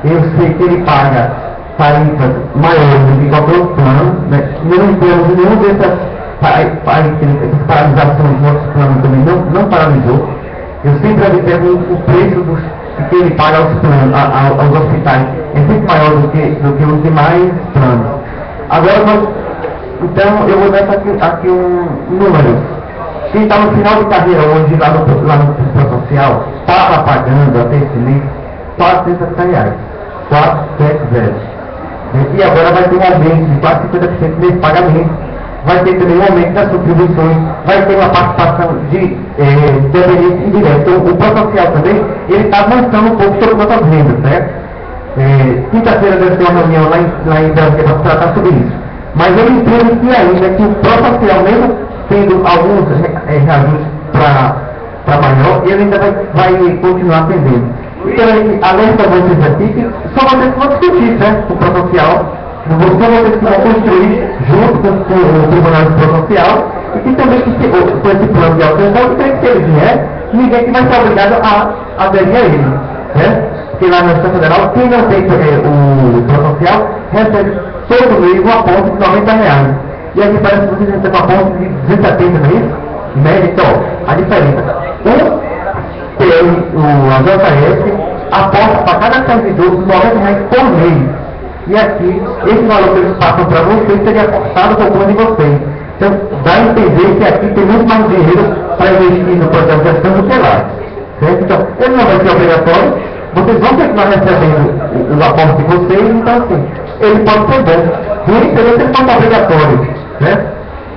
eu sei que ele paga tarifas maiores do que qualquer outro plano, né? Não temos nenhum dessas paralisações do nosso plano também não paralisou. Eu sempre observo o preço que ele paga aos hospitais é sempre maior do que os demais planos. Agora, então, eu vou dar aqui um número. Quem está no final de carreira hoje, lá no Plano Social, estava pagando até esse mês R$400. 470. E agora vai ter um aumento de quase 50% nesse pagamento. Vai ter também um aumento das contribuições, vai ter uma participação de dependente indireto. Então, o Plano Social também, ele está avançando um pouco sobre nossas rendas, certo? Quinta-feira deve ter uma reunião lá em Brasília para tratar sobre isso. Mas eu entendo que ainda que o Plano Social, mesmo tendo alguns reajustes para maior, ele ainda vai continuar atendendo. Então, alerta vocês aqui que só vocês que vão discutir, certo? O Plano Social. Só vocês que vão construir junto com o Tribunal de Plano Social e que também com esse plano de alteração, que tem que ter vier, ninguém que vai ser obrigado a aderir a ele, certo? Porque lá na Justiça Federal, quem não tem o Plano Social, recebe todo mês uma ponte de R$90. E aqui parece que vocês recebem uma ponte de 270, não é isso? Média, então, a diferença. A JS aposta para cada servidor R$90 por mês. E aqui, esse valor que eles passam para vocês seria apostado por conta de vocês. Então, dá a entender que aqui tem muito mais dinheiro para investir no processo de gestão do que lá. Certo? Então, ele não vai ser obrigatório, vocês vão continuar recebendo o aporte de vocês, então assim, ele pode ser bom. Ruim seria se ele fosse obrigatório. Certo?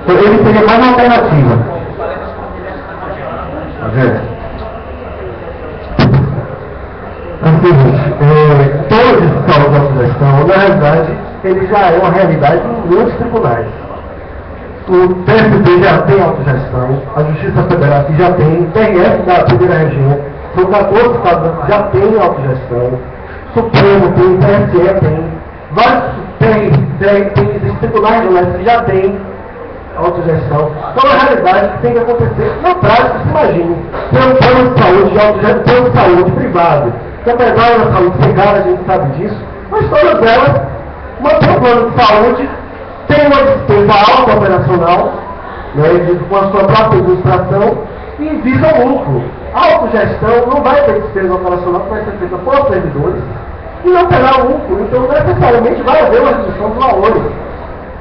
Então, ele seria mais uma alternativa. Assim, todos esses saldos de autogestão, na realidade, ele já é uma realidade em muitos tribunais. O TST já tem autogestão, a Justiça Federal já tem, o TRF da primeira região, são 14 estados já tem autogestão, Supremo tem, TSE tem, vários tem tribunais que já tem autogestão. Então, na realidade, o que tem que acontecer, na prática, se imagine, tem um plano de saúde de autogestão, plano de saúde privado, que apesar da saúde ser cara, a gente sabe disso, mas todas elas mantêm o plano de saúde, tem uma despesa alta operacional, né, com a sua própria administração, e visam lucro. A autogestão não vai ter despesa operacional que vai ser feita por servidores, e não terá lucro, então necessariamente vai haver uma redução de valores.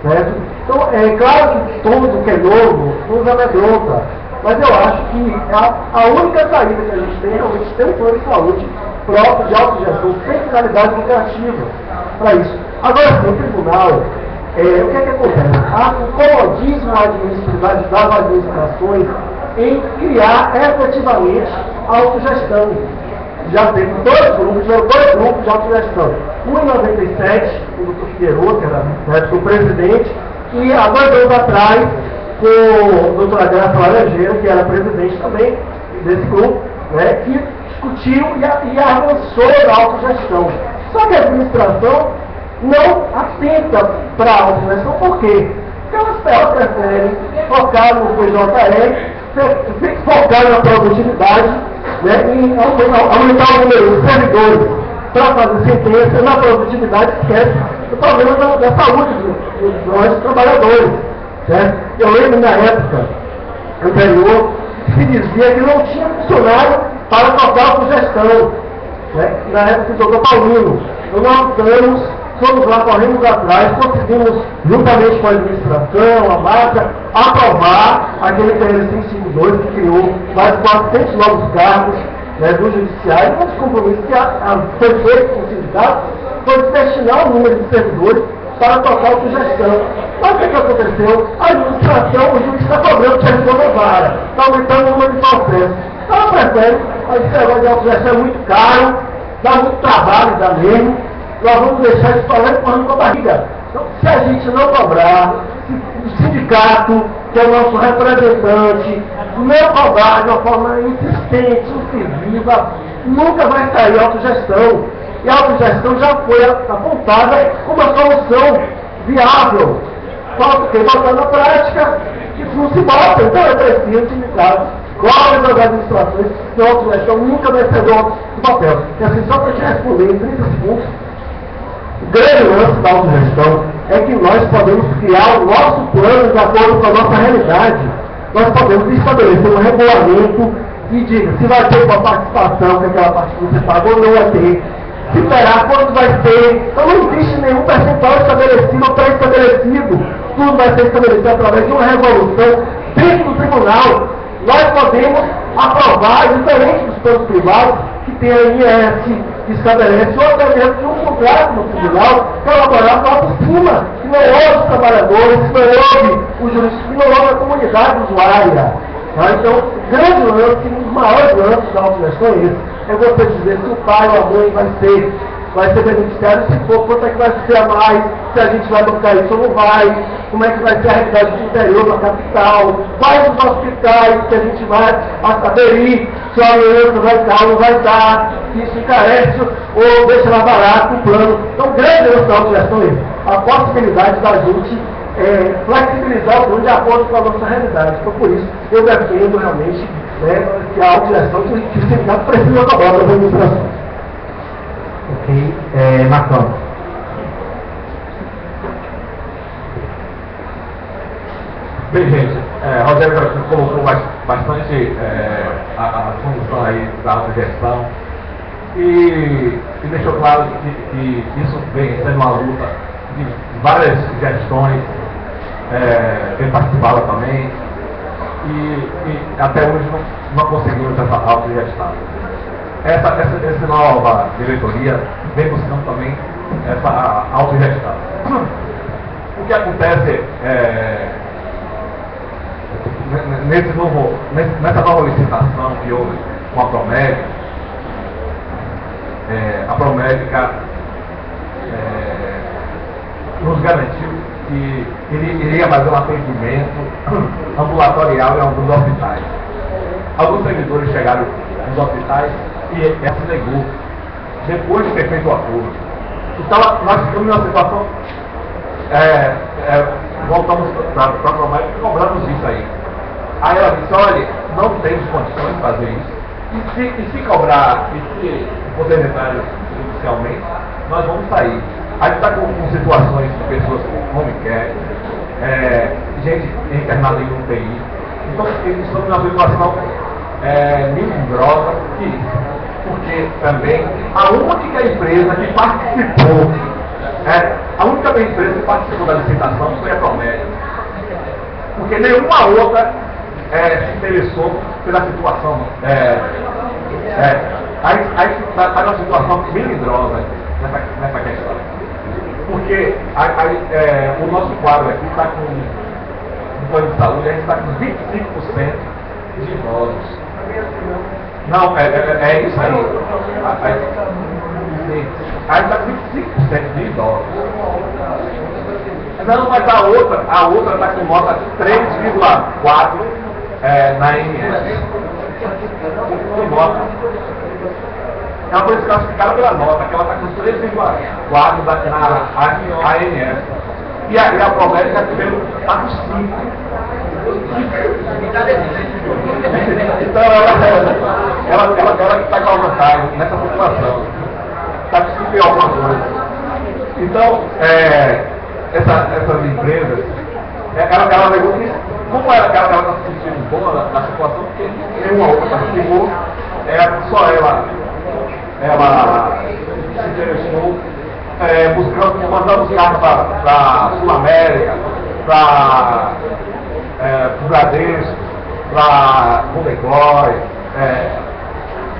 Certo? Então, é claro que tudo que é novo nos amedronta, mas eu acho que a única saída que a gente tem é realmente ter um plano de saúde próprio de autogestão, sem finalidade lucrativa para isso. Agora sim, o tribunal, o que é que acontece? Há um comodismo das administrações em criar efetivamente a autogestão. Já teve dois grupos de autogestão. Um em 97, o Dr. Figueiredo, que era o presidente, e há 2 anos atrás, com o Dr. Adriano Laranjeira, que era presidente também desse grupo, né, que discutiu e avançou na autogestão. Só que a administração não atenta para a autogestão, por quê? Porque elas preferem focar no PJE, focar na produtividade, né, e aumentar o número de servidores para fazer sentença na produtividade, que é o problema da saúde dos nossos trabalhadores. Certo? Eu lembro na época anterior se dizia que não tinha funcionário para tocar a autogestão. Né? Na época do Dr. Paulino. Então nós fomos lá, corremos atrás, conseguimos, juntamente com a administração, a marca, aprovar aquele PL 552 que criou mais de 400 novos cargos, né, do judiciário, mas o compromisso que foi feito com o sindicato foi destinar o número de servidores para tocar a autogestão. Mas o que aconteceu? A administração, o juiz está cobrando servidor na vara, está aumentando o número de processos. Então ela prefere, a negócio de autogestão é muito caro, dá muito trabalho, dá mesmo, nós vamos deixar isso falando empurrando com a barriga. Então, se a gente não cobrar, se o sindicato, que é o nosso representante, não cobrar de uma forma insistente, incisiva, nunca vai sair a autogestão. E a autogestão já foi apontada como uma solução viável. Falta que botar na prática, isso não se bota. Então é preciso o sindicato cobre das administrações que a autogestão nunca vai ser do papel. E assim, só para te responder em 30 segundos, o grande lance da autogestão é que nós podemos criar o nosso plano de acordo com a nossa realidade. Nós podemos estabelecer um regulamento e diga se vai ter uma participação, que aquela parte que você pagou não vai ter. Se terá, quando vai ter. Então não existe nenhum percentual estabelecido ou pré-estabelecido. Tudo vai ser estabelecido através de uma resolução dentro do tribunal. Nós podemos aprovar, diferente dos planos privados, que tem a IES que estabelece, ou até mesmo de um contrato no tribunal, que é elaborado lá por cima, que não ouve os trabalhadores, que não ouve os juristas, que não ouve a comunidade usuária. Tá? Então, o grande lance, um dos maiores lances da autogestão é esse. É você dizer se o pai ou a mãe vai ser beneficiário, se for, quanto é que vai ser a mais, se a gente vai bancar isso ou não vai, como é que vai ser a realidade do interior, da capital, quais os hospitais que a gente vai aderir, se a aliança vai dar ou não vai dar, se isso encarece ou deixa mais barato o plano. Então, o grande lance da autogestão é esse. A possibilidade da gente flexibilizar o plano de acordo com a nossa realidade. Então, por isso, eu defendo realmente que a autogestão que o sindicato precisa cobrar das administrações. Ok. Marcão. Bem, gente, Rogério já colocou bastante a função aí da autogestão e deixou claro que isso vem sendo uma luta de várias gestões, tem participado também e até hoje não conseguimos essa autogestão. Essa nova diretoria vem buscando também essa autogestão. O que acontece nessa nova licitação que houve com a Promédica, a Promédica nos garantiu que iria fazer um atendimento ambulatorial em alguns hospitais. Alguns servidores chegaram nos hospitais e essa negou, depois de ter feito o acordo. Então, nós ficamos numa situação, voltamos para a Promédica e cobramos isso aí. Aí ela disse, olha, não temos condições de fazer isso. E se cobrar, e se for necessário judicialmente, nós vamos sair. Aí está com situações de pessoas com home care, gente internada em UTI. Então, estamos numa situação melindrosa, porque também a única empresa que participou, da licitação foi a Promédica. Porque nenhuma outra se interessou pela situação. Aí está numa situação melindrosa nessa questão. Porque o nosso quadro aqui está com um plano de saúde, a gente está com 25% de idosos. Não, é isso aí. Aí está com 25% de idosos. Não, mas a outra está com nota 3,4 na ANS. Com nota. Ela foi desclassificada pela nota, que ela está com 3,4 na ANS. E a Promédica está com 5. Então ela está com a vantagem nessa população. Está com 5 e alguma coisa. Então, essas empresas, ela negou que, como ela está se sentindo boa na situação, porque nenhuma outra participou, só ela se interessou, mandamos carta para a Sul América, para o Bradesco, para o Declói,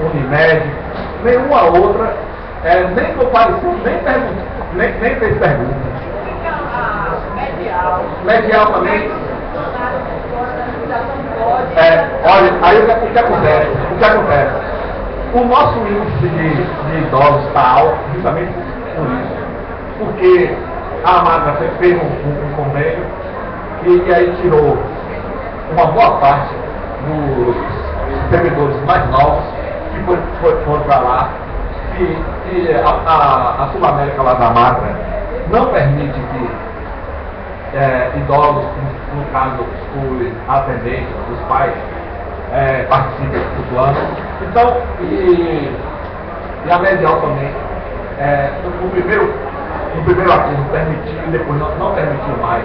Unimed, nenhuma outra, nem compareceu, nem fez pergunta. Medial também. Olha, aí o que acontece? O nosso índice de idosos está alto justamente por isso. Porque a Magra fez um convênio e aí tirou uma boa parte dos servidores mais novos que foram para lá. E a Sul América lá da Magra não permite que idosos, no caso os atendentes, os pais, participem do plano. Então, e a medial também, no primeiro acordo permitiu e depois não permitiu mais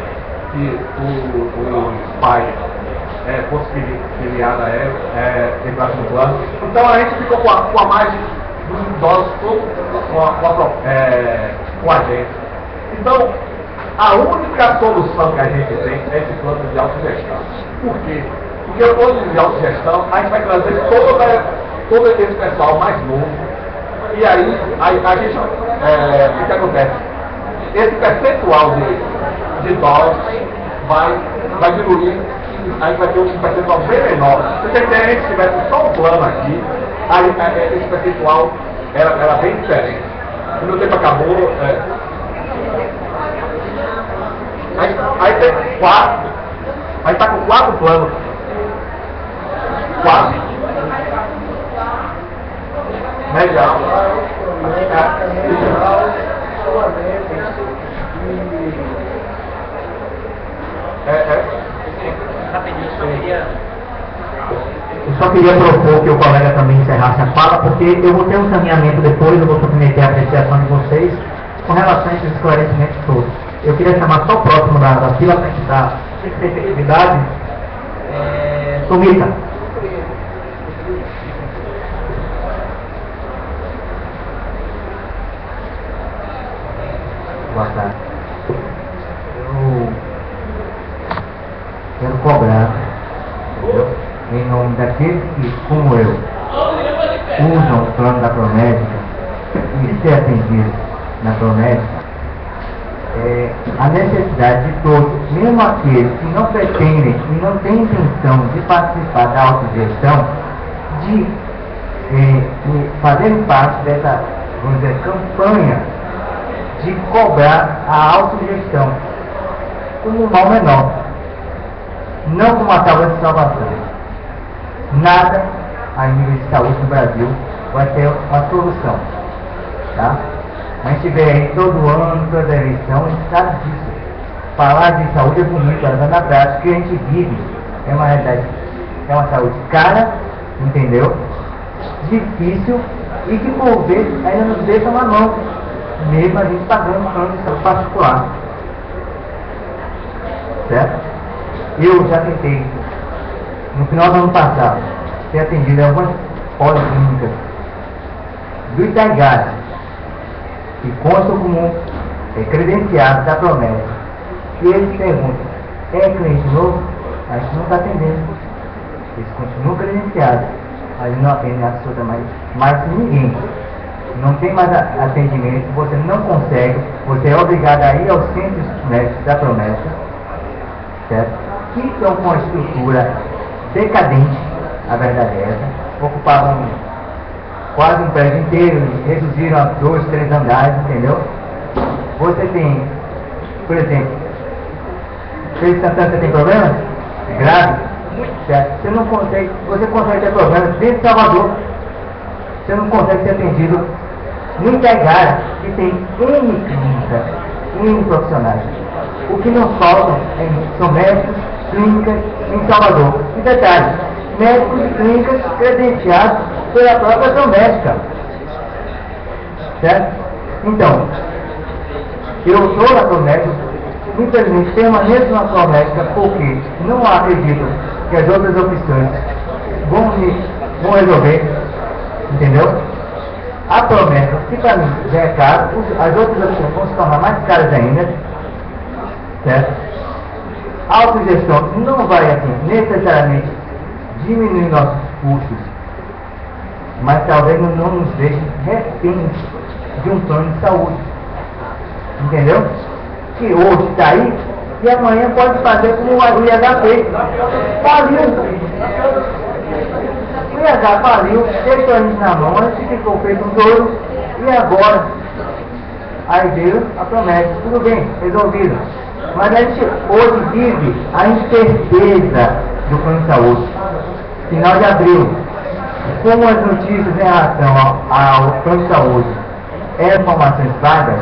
que os pais fossem filiados a ela, entrassem no plano. Então a gente ficou com a margem dos idosos com a gente. Então, a única solução que a gente tem é esse plano de autogestão. Por quê? Porque o plano de autogestão, a gente vai trazer todo esse pessoal mais novo. E aí a gente, o que acontece? Esse percentual de idosos vai diminuir, a gente vai ter um percentual bem menor. Se a gente tivesse só um plano aqui, aí esse percentual era bem diferente. O meu tempo acabou. Aí tem 4. Aí está com 4 planos. 4. Medial. Eu só queria propor que o colega também encerrasse a fala, porque eu vou ter um caminhamento depois, eu vou submeter a apreciação de vocês com relação a esses esclarecimentos todos. Eu queria chamar só o próximo da fila para gente dar efetividade. Sumita. Boa tarde. Eu quero cobrar, entendeu? Em nome daqueles que, como eu, usam o plano da Promédica e ser atendidos na Promédica, a necessidade de todos, mesmo aqueles que não pretendem e não têm intenção de participar da autogestão, de fazerem parte dessa, vamos dizer, campanha de cobrar a autogestão como um mal menor, não como a tábua de salvação. Nada a nível de saúde no Brasil vai ter uma solução, tá? A gente vê aí todo ano, toda eleição, a gente sabe disso. Falar de saúde é bonito, mas na prática o que a gente vive é uma realidade, é uma saúde cara, entendeu? Difícil e que por vezes ainda nos deixa na mão, mesmo a gente pagando plano de saúde particular. Certo? Eu já tentei, no final do ano passado, ser atendido em algumas policlínicas do Itaigás, que constam como credenciados da promessa. E eles perguntam, é cliente novo? A gente não está atendendo. Eles continuam credenciados. A gente não atende absolutamente mais ninguém. Não tem mais atendimento, você não consegue, você é obrigado a ir aos centros médicos da promessa, certo? Que estão com uma estrutura decadente, a verdade é essa, ocupavam quase um prédio inteiro, reduziram a 2, 3 andares, entendeu? Você tem, por exemplo, Feira de Santana, você tem problemas graves, certo? Você consegue ter problemas dentro de Salvador, você não consegue ser atendido no Itaigara, que tem N clínicas, N profissionais. O que não faltam são médicos, clínicas em Salvador. E detalhe, médicos e clínicas credenciados pela própria Promédica. Certo? Então, eu sou da Promédica, infelizmente permaneço na Promédica porque não acredito que as outras opções vão resolver, entendeu? A Promédica, que para mim já é caro, as outras opções vão se tornar mais caras ainda, certo? A autogestão não vai assim, necessariamente diminuir nossos custos, mas talvez não nos deixe reféns de um plano de saúde, entendeu? Que hoje está aí e amanhã pode fazer como o IH fez. Faliu. O IH faliu, deixou a gente na mão, a gente ficou feito um touro e agora aí veio a promessa, tudo bem, resolvido. Mas a gente hoje vive a incerteza do plano de saúde. Final de abril, como as notícias em relação ao plano de saúde eram informações vagas,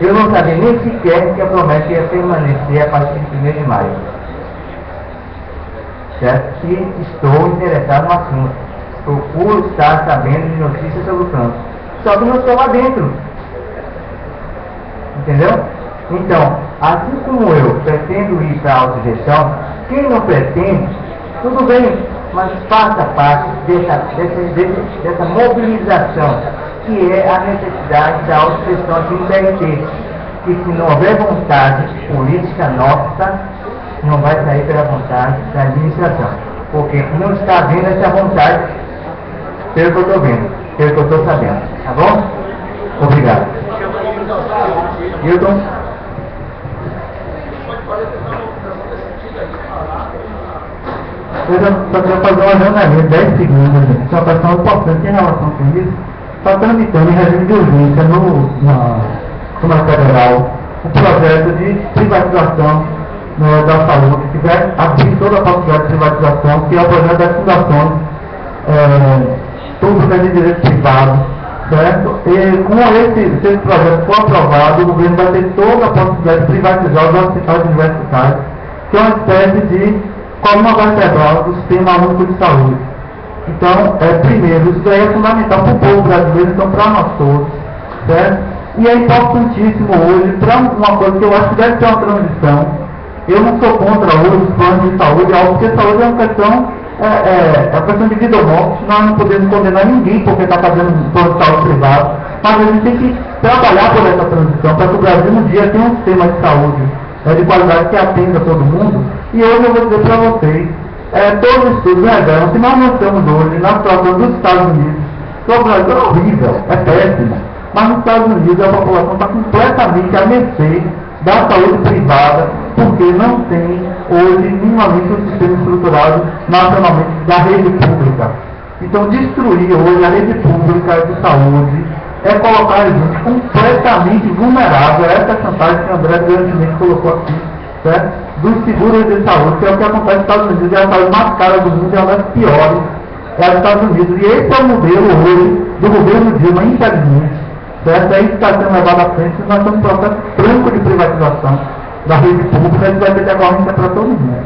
eu não sabia nem sequer que a promessa ia permanecer a partir de 1º de maio. certo? E estou interessado no assunto. Procuro estar sabendo de notícias sobre o campo. Só que não estou lá dentro. Entendeu? Então, assim como eu pretendo ir para a autogestão, quem não pretende, tudo bem, mas faça parte dessa mobilização, que é a necessidade da autogestão aqui no DRT. E se não houver vontade política nossa, não vai sair pela vontade da administração. Porque não está havendo essa vontade, pelo que eu estou vendo, pelo que eu estou sabendo. Tá bom? Obrigado. Hilton? Eu só queria fazer uma janela de 10 segundos, gente. Isso é uma questão importante em relação com isso. Está tramitando em regime de urgência na Câmara Federal um projeto de privatização da saúde, que vai abrir toda a possibilidade de privatização, que é o projeto das fundações públicas de direito privado, certo? E com se esse projeto for aprovado, o governo vai ter toda a possibilidade de privatizar os hospitais universitários, que é uma espécie de coluna vertebral do Sistema Único de Saúde. Então, primeiro, isso aí é fundamental para o povo brasileiro, então para nós todos, certo? E é importantíssimo hoje, para uma coisa que eu acho que deve ter uma transição. Eu não sou contra hoje os planos de saúde, porque saúde é uma questão, é questão de vida ou morte. Nós não podemos condenar ninguém porque está fazendo um plano de saúde privado, mas a gente tem que trabalhar por essa transição, para que o Brasil um dia tenha um sistema de saúde de qualidade que atenda todo mundo. E hoje eu vou dizer para vocês, todos os estudos revelam que nós estamos hoje na situação dos Estados Unidos, que o Brasil é horrível, é péssimo, mas nos Estados Unidos a população está completamente à mercê da saúde privada, porque não tem hoje minimamente um sistema estruturado nacionalmente da rede pública. Então destruir hoje a rede pública de saúde é colocar a gente completamente vulnerável a essa chantagem que o André grandemente colocou aqui, certo? Dos seguros de saúde, que é o que acontece nos Estados Unidos, é a saúde mais cara do mundo, é uma das piores, é os Estados Unidos. E esse é o modelo hoje do governo Dilma, infelizmente, certo? É isso que está sendo levado à frente. Nós temos um processo franco de privatização da rede pública, que vai ter decorrência para todo mundo.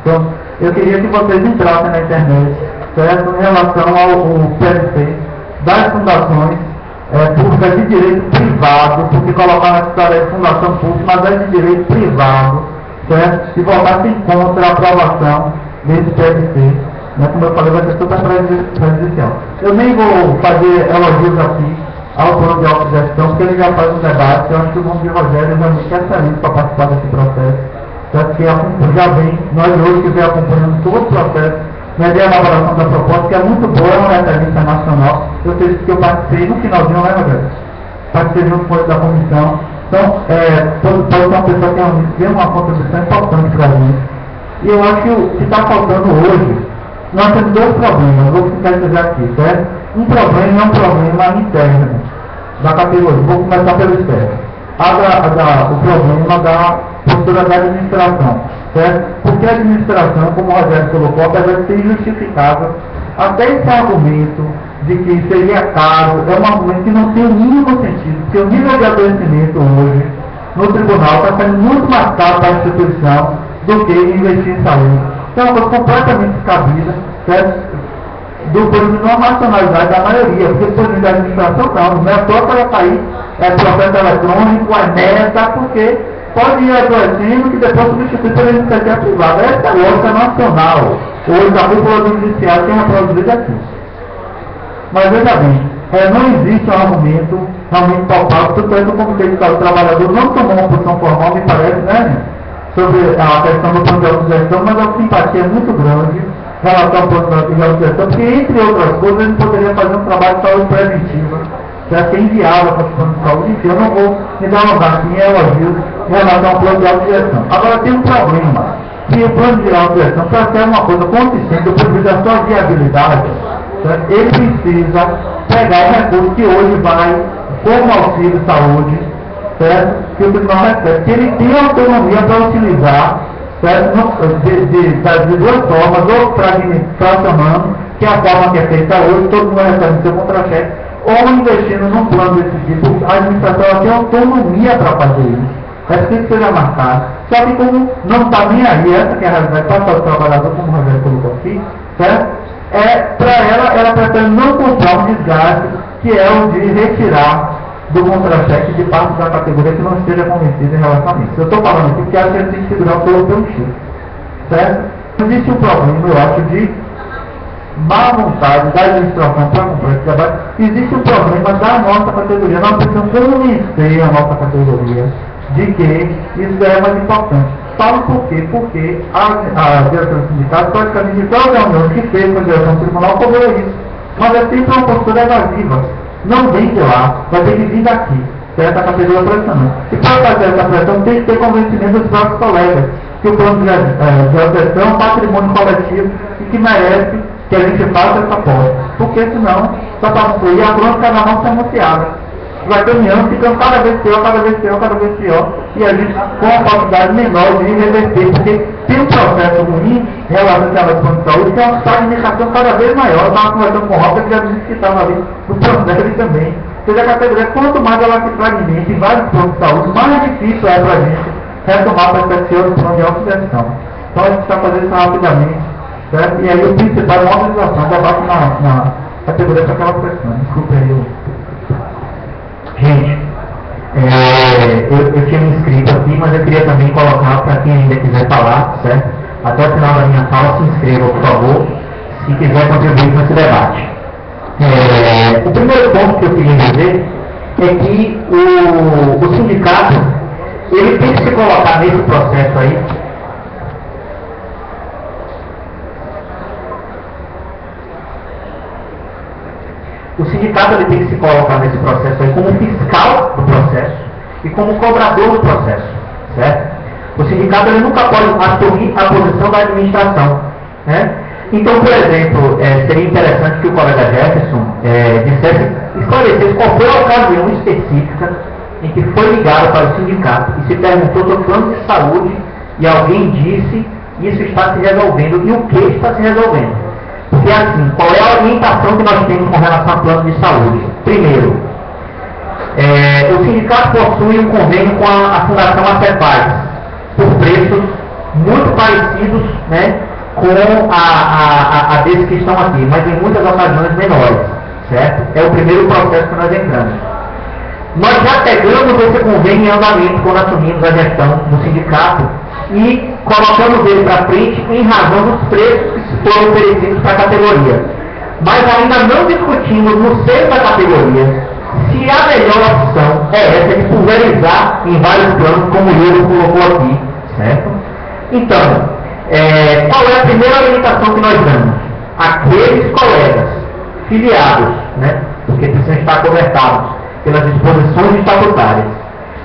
Então, eu queria que vocês entrassem na internet, certo? Em relação ao PLC, das fundações públicas de direito privado, porque colocaram essa história de fundação pública, mas é de direito privado, certo? E votassem contra a aprovação desse PLC. Como eu falei, vai ser super prejudicial. Eu nem vou fazer elogios aqui ao plano de autogestão, porque ele já faz um debate. Eu acho que o nome de Rogério realmente é excelente para participar desse processo, certo? Que já vem, nós hoje que vem acompanhando todo o processo, a elaboração da proposta, que é muito boa, é uma referência nacional. Eu sei que eu participei no finalzinho, né, Rogério? Participei junto com da comissão. Então, pode ser uma pessoa que realmente tem uma contribuição importante para a gente. E eu acho que o que está faltando hoje, nós temos dois problemas, eu vou sintetizar aqui, certo? Um problema é um problema interno da categoria. Vou começar pelo externo. O problema da postura da administração, certo? Porque a administração, como o Rogério colocou, apesar de ser injustificável, até esse argumento de que seria caro, é um argumento que não tem o mínimo sentido, porque o nível de adoecimento hoje no tribunal está sendo muito mais caro para a instituição do que investir em saúde. Então é uma coisa completamente descabida, certo? Do ponto de não racionalidade da maioria, porque o ponto de administração não é só para cair processo eletrônico, meta, porque pode ir adoecendo que depois substitui pela iniciativa privada. Essa é a lógica nacional. Hoje a cúpula do judiciário tem reproduzido aqui. Mas veja bem, não existe um argumento realmente palpável, tanto é que o Comitê de Saúde do Trabalhador não tomou uma posição formal, me parece, né, sobre a questão do plano de autogestão, mas a simpatia é muito grande em relação ao plano de autogestão, porque, entre outras coisas, a gente poderia fazer um trabalho de saúde preventiva, que é enviável para o plano de saúde. Enfim, eu não vou me dar uma vaquinha elogios em relação ao plano de autogestão. Agora, tem um problema, que o plano de autogestão, para ser uma coisa consistente do ponto de vista da sua viabilidade, certo? Ele precisa pegar o recurso que hoje vai como auxílio saúde, certo? Que o tribunal recebe, que ele tem autonomia para utilizar, certo? De duas formas, ou fracionando, que é a forma que é feita hoje, todo mundo recebe o seu contra-cheque, ou investindo num plano desse tipo. A administração tem autonomia para fazer isso. É preciso que seja marcado. Só que como não está nem aí, essa que é a realidade para o trabalhador, como o Rogério colocou aqui, certo? Para ela pretende não comprar um desgaste, que é o de retirar do contra-cheque de parte da categoria que não esteja convencida em relação a isso. Eu estou falando aqui porque acho que a gente tem que segurar o pelo chifre, certo? Existe um problema, eu acho, de má vontade da administração para comprar esse trabalho. Existe um problema da nossa categoria. Nós precisamos convencer a nossa categoria de que isso é mais importante. Falo por quê? Porque a direção do sindicato, praticamente todas as reuniões que fez com a direção do tribunal, cobrou isso. Mas é sempre uma postura evasiva. Não vem de lá, vai ter que vir daqui. Certo? A categoria pressionando. E para fazer essa pressão, tem que ter convencimento dos próprios colegas que o plano de adesão é um patrimônio coletivo e que merece que a gente faça essa porta. Porque senão, só para concluir, a bronca na mão se anunciada. Vai caminhando, ficando cada vez pior, cada vez pior, cada vez pior, e a gente com a possibilidade menor de reverter, porque tem um processo ruim relacionado à plano de saúde, que é uma stagnação cada vez maior. Eu estava conversando com o Robert, que já disse que estava ali no plano dele também. Ou seja, a categoria, quanto mais ela se fragmenta em vários planos de saúde, mais difícil é para a gente retomar a perspectiva do plano de autogestão. Então a gente está fazendo isso rapidamente, certo? E aí o principal é a mobilização, debate na categoria para aquela pressão. Desculpa aí. Gente, eu tinha me inscrito aqui, mas eu queria também colocar para quem ainda quiser falar, certo? Até o final da minha fala, se inscreva, por favor, se quiser contribuir nesse debate. O primeiro ponto que eu queria dizer é que o sindicato, ele tem que se colocar nesse processo aí. O sindicato ele tem que se colocar nesse processo aí como fiscal do processo e como cobrador do processo, certo? O sindicato ele nunca pode assumir a posição da administração, né? Então, por exemplo, seria interessante que o colega Jefferson esclarecesse qual foi a ocasião específica em que foi ligado para o sindicato e se perguntou sobre plano de saúde e alguém disse isso está se resolvendo e o que está se resolvendo. Porque assim, qual é a orientação que nós temos com relação ao plano de saúde? Primeiro, o sindicato possui um convênio com a Fundação ACEPAS por preços muito parecidos, né, com a desses que estão aqui, mas em muitas ocasiões menores, certo? É o primeiro processo que nós entramos. Nós já pegamos esse convênio em andamento quando assumimos a gestão do sindicato e colocamos ele para frente em razão dos preços que foram oferecidos para a categoria. Mas ainda não discutimos no seio da categoria se a melhor opção é essa de pulverizar em vários planos, como o Yuri colocou aqui, certo? Então, qual é a primeira orientação que nós damos? Aqueles colegas filiados, né, porque precisam estar cobertados pelas disposições estatutárias,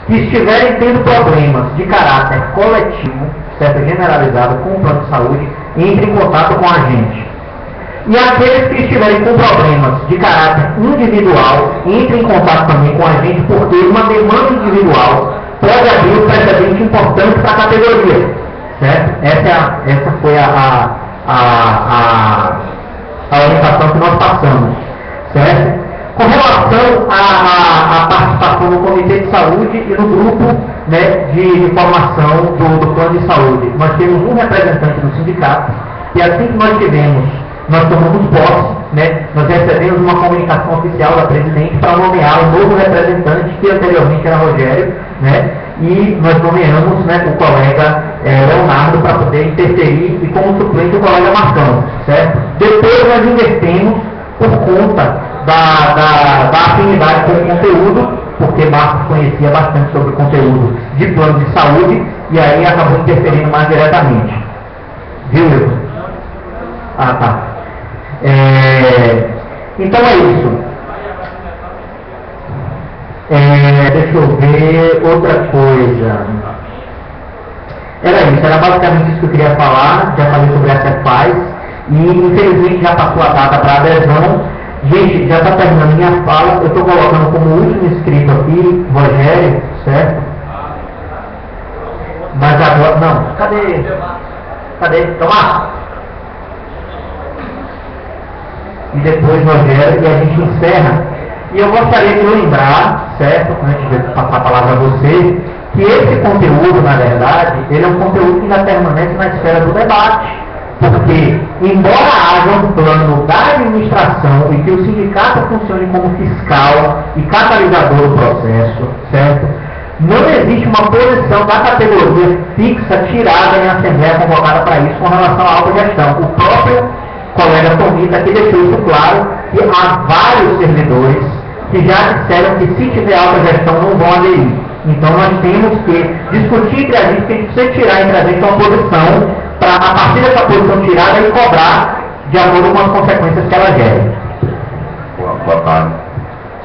que estiverem tendo problemas de caráter coletivo, certo, generalizado com o plano de saúde, entre em contato com a gente. E aqueles que estiverem com problemas de caráter individual, entrem em contato também com a gente, porque uma demanda individual pode abrir um precedente importante para a categoria, certo? Essa foi a orientação que nós passamos, certo? Com relação à participação no Comitê de Saúde e no grupo, né, de formação do plano de saúde, nós temos um representante do sindicato, e assim que nós tomamos posse, né, nós recebemos uma comunicação oficial da presidente para nomear um novo representante, que anteriormente era Rogério, né, e nós nomeamos, né, o colega Leonardo para poder interferir e como suplente o colega Marcão, certo? Depois nós invertemos por conta da afinidade com o conteúdo, porque Marcos conhecia bastante sobre o conteúdo de plano de saúde e aí acabou interferindo mais diretamente. Viu, Wilson? Ah, tá. Então é isso. Deixa eu ver outra coisa. Era isso, era basicamente isso que eu queria falar. Já falei sobre a CEPAS e infelizmente já passou a data para adesão. Gente, já está terminando minha fala. Eu estou colocando como último inscrito aqui, Rogério, certo? Mas agora, não, cadê? Tomar? E depois Rogério, e a gente encerra. E eu gostaria de lembrar, certo, antes de passar a palavra a você, que esse conteúdo, na verdade, ele é um conteúdo que ainda permanece na esfera do debate. Porque, embora haja um plano da administração e que o sindicato funcione como fiscal e catalisador do processo, certo? Não existe uma posição da categoria fixa tirada em assembleia convocada para isso com relação à autogestão. O próprio colega Tomita aqui deixou isso claro, que há vários servidores que já disseram que se tiver autogestão não vão aderir. Então nós temos que discutir entre a gente, que a gente precisa tirar entre a gente uma posição para, a partir dessa posição tirada, e cobrar de acordo com as consequências que ela gera. Boa tarde.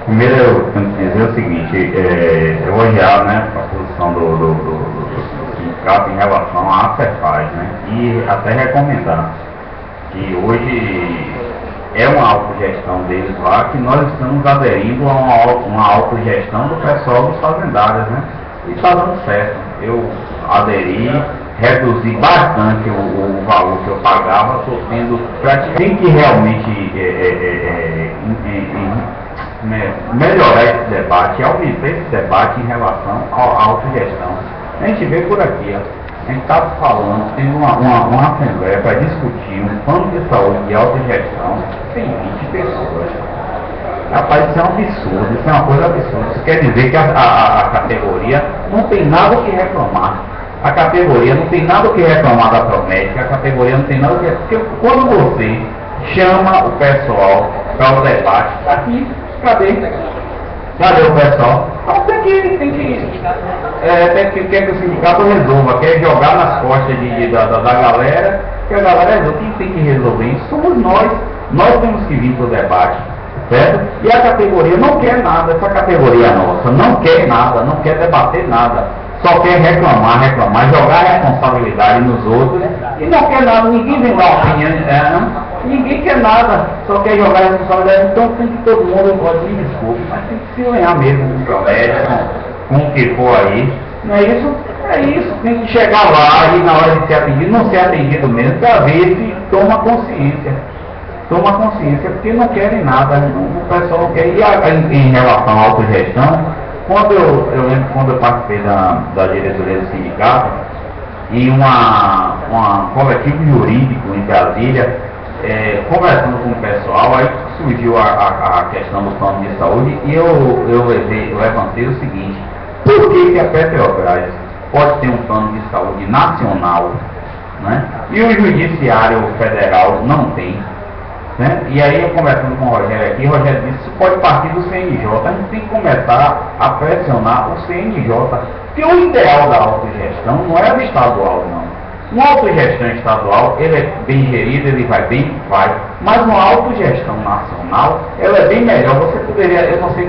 Primeiro eu tenho que dizer o seguinte, elogiar, né, a posição do sindicato em relação à Cefaz, né, e até recomendar que hoje é uma autogestão deles lá, que nós estamos aderindo a uma autogestão do pessoal dos fazendários, né, e está dando certo. Eu aderi, reduzi bastante o valor que eu pagava, estou tendo praticamente. Tem que realmente melhorar esse debate, aumentar esse debate em relação à autogestão. A gente vê por aqui, a gente está falando, tendo uma assembleia para discutir um plano de saúde de autogestão, tem 20 pessoas. Rapaz, isso é um absurdo, isso é uma coisa absurda. Isso quer dizer que a categoria não tem nada o que reclamar. A categoria não tem nada o que reclamar da Promédica, a categoria não tem nada o que... Porque quando você chama o pessoal para o debate, está aqui, cadê o pessoal? Então tem que quer que o sindicato resolva, quer jogar nas costas da galera, que a galera resolve. Quem tem que resolver isso somos nós temos que vir para o debate, certo? E a categoria não quer nada, essa categoria nossa não quer nada, não quer debater nada, só quer reclamar, jogar a responsabilidade nos outros, e não quer nada, ninguém vem dar opinião, ninguém quer nada, só quer jogar a responsabilidade. Então tem que todo mundo, pode me desculpe, mas tem que se ganhar mesmo com o promédio, com o que for aí. Não é isso? É isso, tem que chegar lá e na hora de ser atendido, não ser atendido mesmo, para ver se toma consciência, porque não querem nada, o pessoal não quer. E em relação à autogestão, eu lembro quando eu participei da diretoria do sindicato, e um coletivo jurídico em Brasília, conversando com o pessoal, aí surgiu a questão do plano de saúde, e eu levantei o seguinte: por que a Petrobras pode ter um plano de saúde nacional, né, e o Judiciário Federal não tem? Né? E aí eu conversando com o Rogério aqui, o Rogério disse: isso pode partir do CNJ, a gente tem que começar a pressionar o CNJ, porque o ideal da autogestão não é o estadual, não. Uma autogestão estadual, ele é bem gerido, ele vai bem, mas uma autogestão nacional, ela é bem melhor. Você poderia, eu não sei